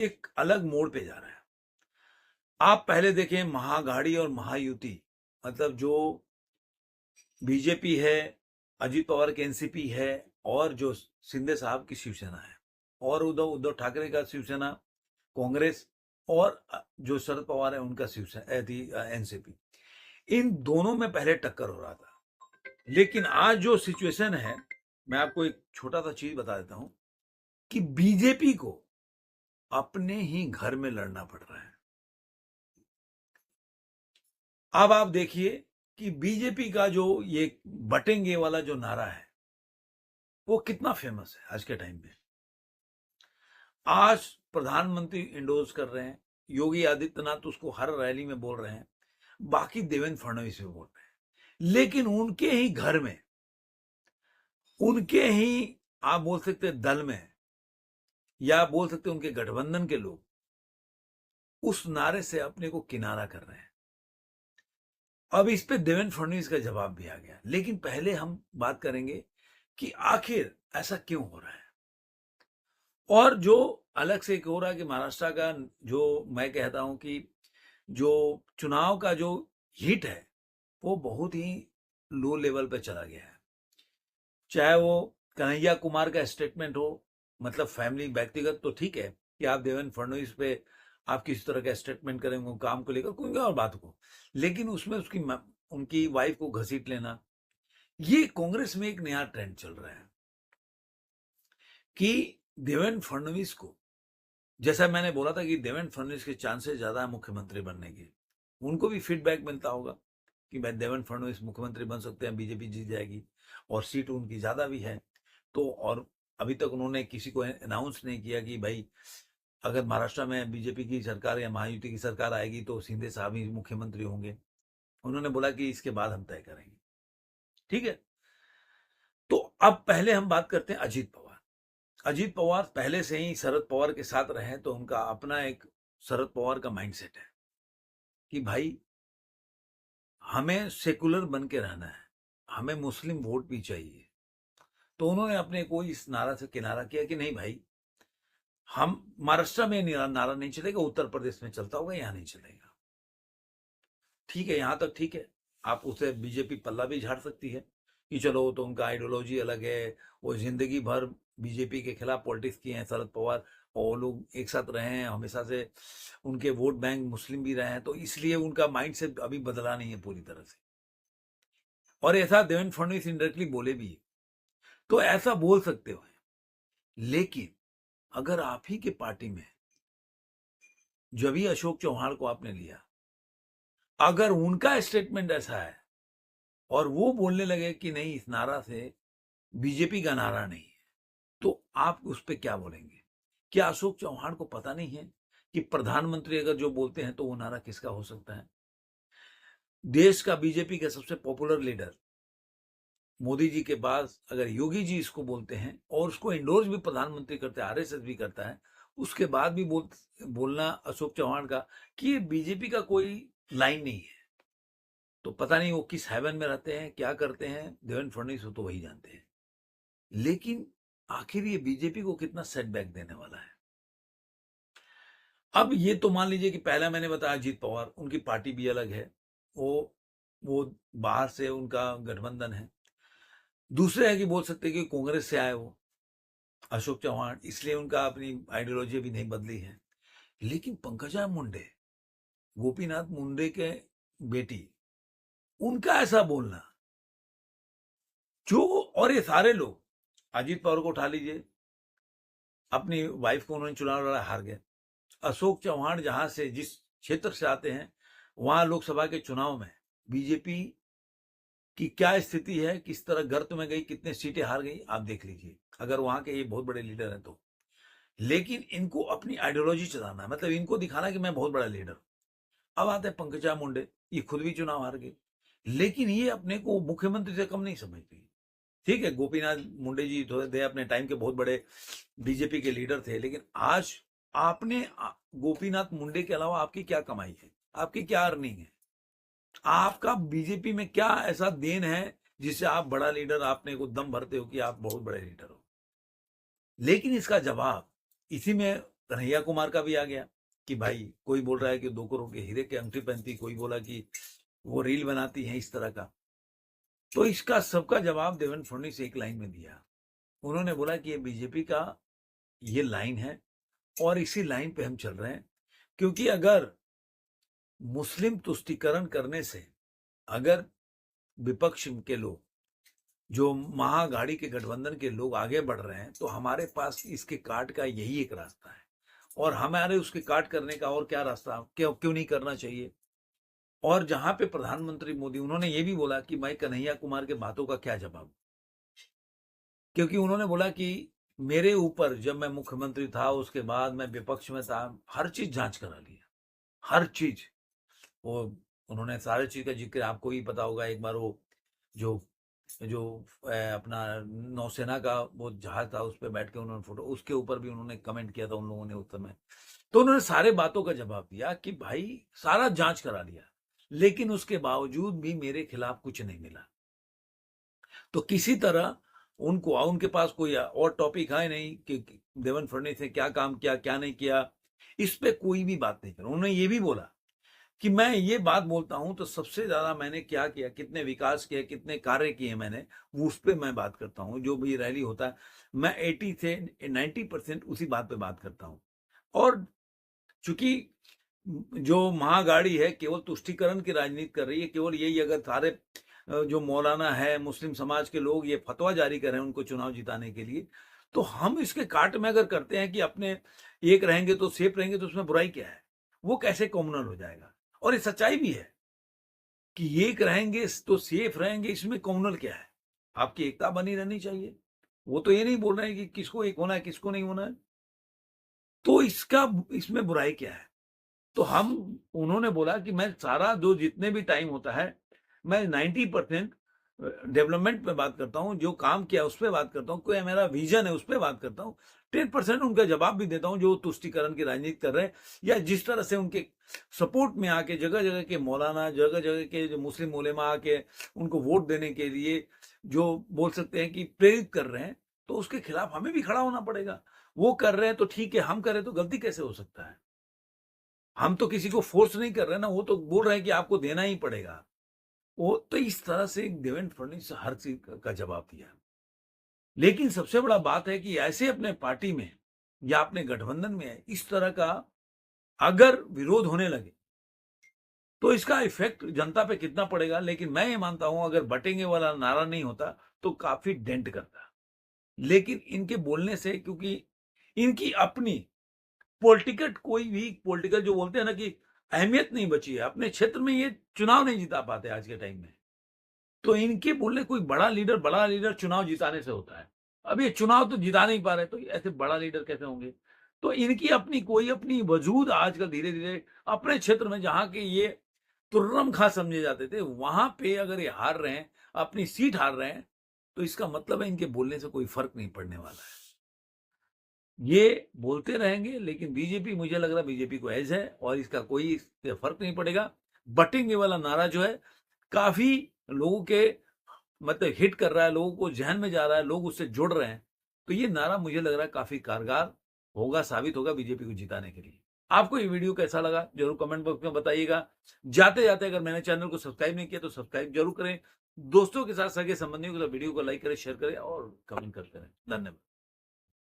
एक अलग मोड़ पे जा रहा है। आप पहले देखें महाअघाड़ी और महायुति, मतलब जो बीजेपी है, अजित पवार की एनसीपी है और जो शिंदे साहब की शिवसेना है और उद्धव उद्धव ठाकरे का शिवसेना, कांग्रेस और जो शरद पवार है उनका शिवसेना एनसीपी, इन दोनों में पहले टक्कर हो रहा था। लेकिन आज जो सिचुएशन है, मैं आपको एक छोटा सा चीज बता देता हूं कि बीजेपी को अपने ही घर में लड़ना पड़ रहा है। अब आप देखिए कि बीजेपी का जो ये बटेंगे वाला जो नारा है वो कितना फेमस है आज के टाइम में। आज प्रधानमंत्री इंडोर्स कर रहे हैं, योगी आदित्यनाथ उसको हर रैली में बोल रहे हैं, बाकी देवेंद्र फडणवीस भी बोल रहे हैं, लेकिन उनके ही घर में, उनके ही आप बोल सकते हैं दल में, या बोल सकते हैं उनके गठबंधन के लोग उस नारे से अपने को किनारा कर रहे हैं। अब इस पे देवेंद्र फडणवीस का जवाब भी आ गया, लेकिन पहले हम बात करेंगे कि आखिर ऐसा क्यों हो रहा है। और जो अलग से एक हो रहा है कि महाराष्ट्र का जो मैं कहता हूं कि जो चुनाव का जो हिट है वो बहुत ही लो लेवल पे चला गया है। चाहे वो कन्हैया कुमार का स्टेटमेंट हो, मतलब फैमिली व्यक्तिगत तो ठीक है कि आप देवेंद्र फडणवीस पे आप किसी तरह का स्टेटमेंट करेंगे काम को लेकर कोई और बात को, लेकिन उसमें उनकी वाइफ को घसीट लेना, ये कांग्रेस में एक नया ट्रेंड चल रहा है कि देवेंद्र फडणवीस को, जैसा मैंने बोला था कि देवेंद्र फडणवीस के चांसेस ज्यादा है मुख्यमंत्री बनने के, उनको भी फीडबैक मिलता होगा कि भाई देवेंद्र फडणवीस मुख्यमंत्री बन सकते हैं, बीजेपी जीत जाएगी और सीट उनकी ज्यादा भी है। तो और अभी तक उन्होंने किसी को अनाउंस नहीं किया कि भाई अगर महाराष्ट्र में बीजेपी की सरकार या महायुति की सरकार आएगी तो शिंदे साहब ही मुख्यमंत्री होंगे। उन्होंने बोला कि इसके बाद हम तय करेंगे। ठीक है, तो अब पहले हम बात करते हैं अजीत पवार। अजीत पवार पहले से ही शरद पवार के साथ रहे, तो उनका अपना एक शरद पवार का माइंडसेट है कि भाई हमें सेकुलर बन के रहना है, हमें मुस्लिम वोट भी चाहिए। तो उन्होंने अपने को इस नारा से किनारा किया कि नहीं भाई, हम महाराष्ट्र में नारा नहीं चलेगा, उत्तर प्रदेश में चलता होगा, यहां नहीं चलेगा। ठीक है, यहां तक ठीक है, आप उसे बीजेपी पल्ला भी झाड़ सकती है कि चलो तो उनका आइडियोलॉजी अलग है, वो जिंदगी भर बीजेपी के खिलाफ पॉलिटिक्स किए हैं शरद पवार, और वो लोग एक साथ रहे हैं हमेशा से, उनके वोट बैंक मुस्लिम भी रहे हैं, तो इसलिए उनका माइंड सेट अभी बदला नहीं है पूरी तरह से। और ऐसा देवेंद्र फडणवीस इंडायरेक्टली बोले भी, तो ऐसा बोल सकते हो। लेकिन अगर आप ही के पार्टी में जब भी अशोक चौहान को आपने लिया, अगर उनका स्टेटमेंट ऐसा है और वो बोलने लगे कि नहीं इस नारा से बीजेपी का नारा नहीं है, तो आप उस पर क्या बोलेंगे? क्या अशोक चौहान को पता नहीं है कि प्रधानमंत्री अगर जो बोलते हैं तो वो नारा किसका हो सकता है? देश का बीजेपी का सबसे पॉपुलर लीडर मोदी जी के बाद अगर योगी जी इसको बोलते हैं और उसको इंडोर्स भी प्रधानमंत्री करते हैं, आरएसएस भी करता है, उसके बाद भी बोलना अशोक चौहान का कि ये बीजेपी का कोई लाइन नहीं है, तो पता नहीं वो किस हेवन में रहते हैं, क्या करते हैं देवेंद्र फडणवीस, तो वही जानते हैं। लेकिन आखिर ये बीजेपी को कितना सेटबैक देने वाला है? अब ये तो मान लीजिए कि पहला मैंने बताया अजीत पवार, उनकी पार्टी भी अलग है, वो बाहर से उनका गठबंधन है। दूसरे है कि बोल सकते हैं कि कांग्रेस से आए वो अशोक चौहान, इसलिए उनका अपनी आइडियोलॉजी भी नहीं बदली है। लेकिन पंकजा मुंडे, गोपीनाथ मुंडे के बेटी, उनका ऐसा बोलना, जो और ये सारे लोग, अजीत पवार को उठा लीजिए, अपनी वाइफ को उन्होंने चुनाव लड़ा, हार गए। अशोक चौहान जहां से जिस क्षेत्र से आते हैं, वहां लोकसभा के चुनाव में बीजेपी की क्या स्थिति है, किस तरह गर्त में गई, कितने सीटें हार गई, आप देख लीजिए, अगर वहां के ये बहुत बड़े लीडर हैं तो। लेकिन इनको अपनी आइडियोलॉजी चलाना है, मतलब इनको दिखाना कि मैं बहुत बड़ा लीडर हूं। अब आते हैं पंकजा मुंडे, ये खुद भी चुनाव हार गई, लेकिन ये अपने को मुख्यमंत्री से कम नहीं समझती। ठीक है, गोपीनाथ मुंडे जी थोड़े थे अपने टाइम के बहुत बड़े बीजेपी के लीडर थे, लेकिन आज आपने गोपीनाथ मुंडे के अलावा आपकी क्या कमाई है, आपकी क्या अर्निंग है, आपका बीजेपी में क्या ऐसा देन है जिससे आप बड़ा लीडर, आपने को दम भरते हो कि आप बहुत बड़े लीडर हो? लेकिन इसका जवाब इसी में कन्हैया कुमार का भी आ गया कि भाई कोई बोल रहा है कि 2 करोड़ के हीरे की अंगूठी पहनती, कोई बोला कि वो रील बनाती है, इस तरह का। तो इसका सबका जवाब देवेंद्र फडणवीस एक लाइन में दिया। उन्होंने बोला कि ये बीजेपी का ये लाइन है और इसी लाइन पे हम चल रहे हैं, क्योंकि अगर मुस्लिम तुष्टीकरण करने से अगर विपक्ष के लोग, जो महागाड़ी के गठबंधन के लोग आगे बढ़ रहे हैं, तो हमारे पास इसके काट का यही एक रास्ता है और हमारे उसके काट करने का और क्या रास्ता, क्यों नहीं करना चाहिए। और जहां पे प्रधानमंत्री मोदी, उन्होंने ये भी बोला कि मैं कन्हैया कुमार के बातों का क्या जवाब, क्योंकि उन्होंने बोला कि मेरे ऊपर जब मैं मुख्यमंत्री था, उसके बाद मैं विपक्ष में था, हर चीज जांच करा लिया, हर चीज। वो उन्होंने सारे चीज का जिक्र आपको भी पता होगा। एक बार वो जो जो अपना नौसेना का वो जहाज था, उस पर बैठ के उन्होंने फोटो, उसके ऊपर भी उन्होंने कमेंट किया था उन लोगों ने उस समय। तो उन्होंने सारे बातों का जवाब दिया कि भाई सारा जांच करा लिया, लेकिन उसके बावजूद भी मेरे खिलाफ कुछ नहीं मिला। तो किसी तरह उनको, उनके पास कोई और टॉपिक है नहीं कि देवेंद्र फडणवीस ने क्या काम किया, क्या नहीं किया, इस पे कोई भी बात नहीं कर। उन्होंने ये भी बोला कि मैं ये बात बोलता हूं तो सबसे ज्यादा मैंने क्या किया, कितने विकास किए, कितने कार्य किए मैंने, वो उस पर मैं बात करता हूं। जो भी रैली होता है, मैं 80 से 90% उसी बात पे बात करता हूं। और चूंकि जो महागाड़ी है केवल तुष्टीकरण की राजनीति कर रही है, केवल यही, अगर सारे जो मौलाना है, मुस्लिम समाज के लोग ये फतवा जारी कर रहे हैं उनको चुनाव जिताने के लिए, तो हम इसके काट में अगर करते हैं कि अपने एक रहेंगे तो सेफ रहेंगे, तो उसमें बुराई क्या है? वो कैसे कॉमनल हो जाएगा? और ये सच्चाई भी है कि एक रहेंगे तो सेफ रहेंगे, इसमें कॉमनल क्या है? आपकी एकता बनी रहनी चाहिए। वो तो ये नहीं बोल रहे हैं कि किसको एक होना है, किसको नहीं होना है। तो इसमें बुराई क्या है? तो उन्होंने बोला कि मैं सारा जो जितने भी टाइम होता है, मैं 90% डेवलपमेंट पे बात करता हूँ, जो काम किया उस पे बात करता हूँ, कोई मेरा विजन है उस पे बात करता हूँ। 10% उनका जवाब भी देता हूँ जो तुष्टीकरण की राजनीति कर रहे हैं, या जिस तरह से उनके सपोर्ट में आके जगह जगह के मौलाना, जगह जगह के जो मुस्लिम उलेमा आके उनको वोट देने के लिए जो बोल सकते हैं कि प्रेरित कर रहे हैं, तो उसके खिलाफ हमें भी खड़ा होना पड़ेगा। वो कर रहे हैं तो ठीक है, हम करें तो गलती कैसे हो सकता है? हम तो किसी को फोर्स नहीं कर रहे ना, वो तो बोल रहे हैं कि आपको देना ही पड़ेगा। वो तो इस तरह से देवेंद्र फडणवीस हर चीज का जवाब दिया। लेकिन सबसे बड़ा बात है कि ऐसे अपने पार्टी में या अपने गठबंधन में इस तरह का अगर विरोध होने लगे तो इसका इफेक्ट जनता पे कितना पड़ेगा। लेकिन मैं ये मानता हूं अगर बटेंगे वाला नारा नहीं होता तो काफी डेंट करता। लेकिन इनके बोलने से, क्योंकि इनकी अपनी पॉलिटिकल, कोई भी पॉलिटिकल जो बोलते हैं ना कि अहमियत नहीं बची है, अपने क्षेत्र में ये चुनाव नहीं जिता पाते आज के टाइम में, तो इनके बोलने कोई बड़ा लीडर चुनाव जिताने से होता है। अब ये चुनाव तो जिता नहीं पा रहे, तो ऐसे बड़ा लीडर कैसे होंगे? तो इनकी अपनी कोई अपनी वजूद आजकल धीरे धीरे अपने क्षेत्र में, जहां के ये तुर्रम खा समझे जाते थे, वहां पे अगर ये हार रहे हैं, अपनी सीट हार रहे हैं, तो इसका मतलब है इनके बोलने से कोई फर्क नहीं पड़ने वाला है। ये बोलते रहेंगे, लेकिन बीजेपी, मुझे लग रहा है बीजेपी को एज है और इसका कोई इससे फर्क नहीं पड़ेगा। बटेंगे वाला नारा जो है काफी लोगों के मतलब हिट कर रहा है, लोगों को जहन में जा रहा है, लोग उससे जुड़ रहे हैं। तो ये नारा मुझे लग रहा है काफी कारगर होगा, साबित होगा बीजेपी को जिताने के लिए। आपको ये वीडियो कैसा लगा जरूर कमेंट बॉक्स में बताइएगा। जाते जाते अगर मैंने चैनल को सब्सक्राइब नहीं किया तो सब्सक्राइब जरूर करें। दोस्तों के साथ, सगे संबंधियों के साथ वीडियो को लाइक करें, शेयर करें और कमेंट करते रहें। धन्यवाद।